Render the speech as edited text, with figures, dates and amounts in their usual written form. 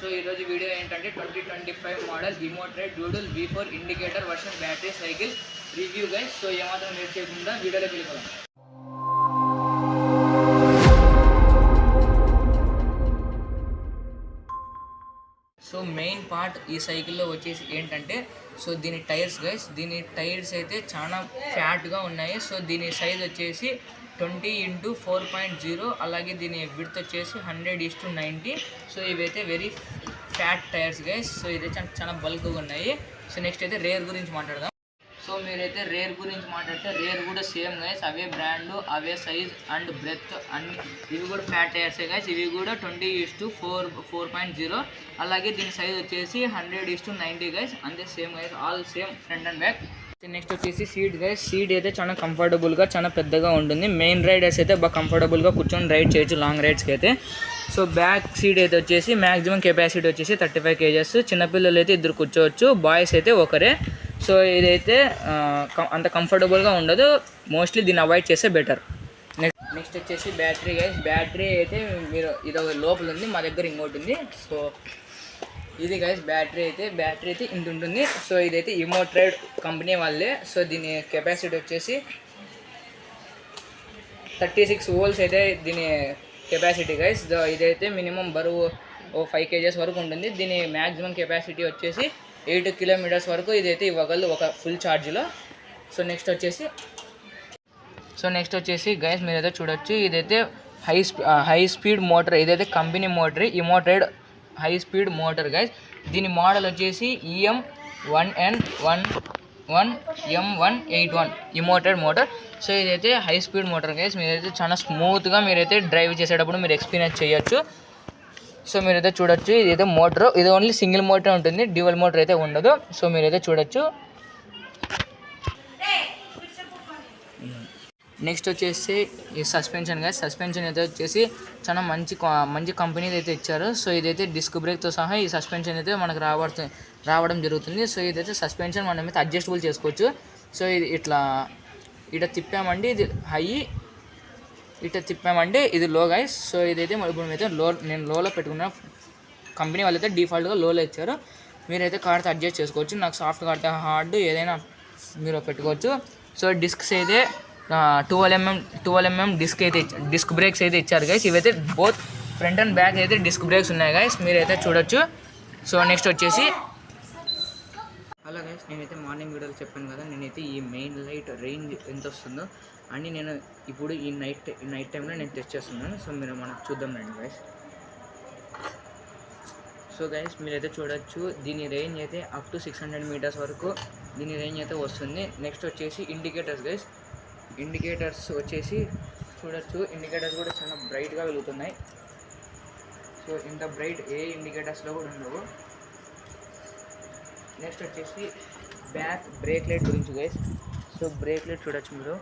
So ఈరోజు video ఏంటంటే 2025 model EMotorad Doodle V4 indicator version battery cycle review guys. So ఏమాత్రం late చేయకుండా వీడియోలోకి వెళ్ళిపోదాం. సో మెయిన్ పార్ట్ ఈ సైకిల్లో వచ్చేసి ఏంటంటే సో దీని టైర్స్ గైస్. దీని టైర్స్ అయితే చాలా ఫ్యాట్గా ఉన్నాయి. సో దీని సైజ్ వచ్చేసి 20x4.0, అలాగే దీని విడ్త్ వచ్చేసి 100:90. సో ఇవైతే very fat tyres guys. So ఇదైతే చాలా బల్క్గా ఉన్నాయి. సో నెక్స్ట్ అయితే రేర్ గురించి మాట్లాడదాం. సో మీరైతే రేర్ గురించి మాట్లాడితే రేర్ కూడా సేమ్ గైస్, అవే బ్రాండ్, అవే సైజ్ అండ్ బ్రెత్ అన్ని. ఇవి కూడా ఫ్యాట్ టైర్సే గైస్. ఇవి కూడా 20x4.0, అలాగే దీని సైజ్ వచ్చేసి 100:90 గైస్. అంతే same guys, all same front and back. Next వచ్చేసి సీట్ గైస్. సీట్ అయితే చాలా కంఫర్టబుల్గా చాలా పెద్దగా ఉంటుంది. మెయిన్ రైడర్స్ అయితే బాగా కంఫర్టబుల్గా కూర్చొని రైడ్ చేయొచ్చు లాంగ్ రైడ్స్కి అయితే. సో బ్యాక్ సీట్ అయితే వచ్చేసి మ్యాక్సిమం కెపాసిటీ వచ్చేసి 35 kgs. చిన్నపిల్లలు అయితే ఇద్దరు కూర్చోవచ్చు, బాయ్స్ అయితే ఒకరే. సో ఇదైతే అంత కంఫర్టబుల్గా ఉండదు, మోస్ట్లీ దీన్ని అవాయిడ్ చేస్తే బెటర్. నెక్స్ట్ వచ్చేసి బ్యాటరీ గైస్. బ్యాటరీ అయితే మీరు ఇది లోపల ఉంది, మా దగ్గర ఇంకోటి ఉంది. సో ఇది గైస్ బ్యాటరీ అయితే ఇంత ఉంటుంది. సో ఇదైతే ఇమోట్రెడ్ కంపెనీ వాళ్ళే. సో దీని కెపాసిటీ వచ్చేసి 36 volts అయితే దీని కెపాసిటీ గైస్. ఇదైతే మినిమం బరువు 5 kgs వరకు ఉంటుంది. దీని మ్యాక్సిమం కెపాసిటీ వచ్చేసి 8 kilometers వరకు ఇదైతే ఇవ్వగలదు ఒక ఫుల్ ఛార్జ్లో. సో నెక్స్ట్ వచ్చేసి గైస్ మీరైతే చూడొచ్చు, ఇదైతే హై స్పీడ్ మోటార్. ఇదైతే కంపెనీ మోటర్, ఇమోట్రెడ్ హై స్పీడ్ మోటార్ గైస్. దీని మోడల్ వచ్చేసి EM1N11M181 ఇమోట్రెడ్ మోటార్. సో ఇదైతే హై స్పీడ్ మోటార్ గైస్. మీరైతే చాలా స్మూత్గా మీరైతే డ్రైవ్ చేసేటప్పుడు మీరు ఎక్స్పీరియన్స్ చేయొచ్చు. సో మీరైతే చూడొచ్చు, ఇదైతే మోటార్, ఇది ఓన్లీ సింగిల్ మోటార్ ఉంటుంది, డ్యూయల్ మోటార్ అయితే ఉండదు. సో మీరైతే చూడొచ్చు. నెక్స్ట్ వచ్చేసి ఈ సస్పెన్షన్ గైస్. సస్పెన్షన్ అయితే వచ్చేసి చాలా మంచి కంపెనీ అయితే ఇచ్చారు. సో ఇదైతే డిస్క్ బ్రేక్తో సహా ఈ సస్పెన్షన్ అయితే మనకు రావడం జరుగుతుంది. సో ఇదైతే సస్పెన్షన్ మనం అయితే అడ్జస్టబుల్ చేసుకోవచ్చు. సో ఇది ఇట్లా తిప్పామండి ఇది హై, ఇట్లా తిప్పామంటే ఇది లో గైస్. సో ఇదైతే ఇప్పుడు అయితే నేను లోలో పెట్టుకున్నా. కంపెనీ వాళ్ళైతే డిఫాల్ట్గా లోలో ఇచ్చారు. మీరైతే కార్తో అడ్జస్ట్ చేసుకోవచ్చు. నాకు సాఫ్ట్ కార్తో హార్డ్ ఏదైనా మీరు పెట్టుకోవచ్చు. సో డిస్క్స్ అయితే 12mm డిస్క్ బ్రేక్స్ అయితే ఇచ్చారు గైస్. ఇవైతే బోత్ ఫ్రంట్ అండ్ బ్యాక్ అయితే డిస్క్ బ్రేక్స్ ఉన్నాయి గైస్, మీరైతే చూడొచ్చు. సో నెక్స్ట్ వచ్చేసి అలా గైస్, నేనైతే మార్నింగ్ వీడియోలో చెప్పాను కదా, నేనైతే ఈ మెయిన్ లైట్ రేంజ్ ఎంత వస్తుందో అని నేను ఇప్పుడు ఈ నైట్ టైంలో నేను టెస్ట్ చేస్తున్నాను. సో మీరు మనకు చూద్దాం రండి గైస్. సో గైస్ మీరైతే చూడొచ్చు, దీని రేంజ్ అయితే అప్ టు 600 meters వరకు దీని రేంజ్ అయితే వస్తుంది. నెక్స్ట్ వచ్చేసి ఇండికేటర్స్ గైస్. ఇండికేటర్స్ వచ్చేసి చూడొచ్చు, ఇండికేటర్స్ కూడా చాలా బ్రైట్గా వెలుగుతున్నాయి. సో ఇంత బ్రైట్ ఏ ఇండికేటర్స్లో కూడా ఉండవు. నెక్స్ట్ వచ్చేసి బ్యాక్ బ్రేక్ లైట్ గురించి గైస్. సో బ్రేక్ లైట్ చూడొచ్చు మీరు.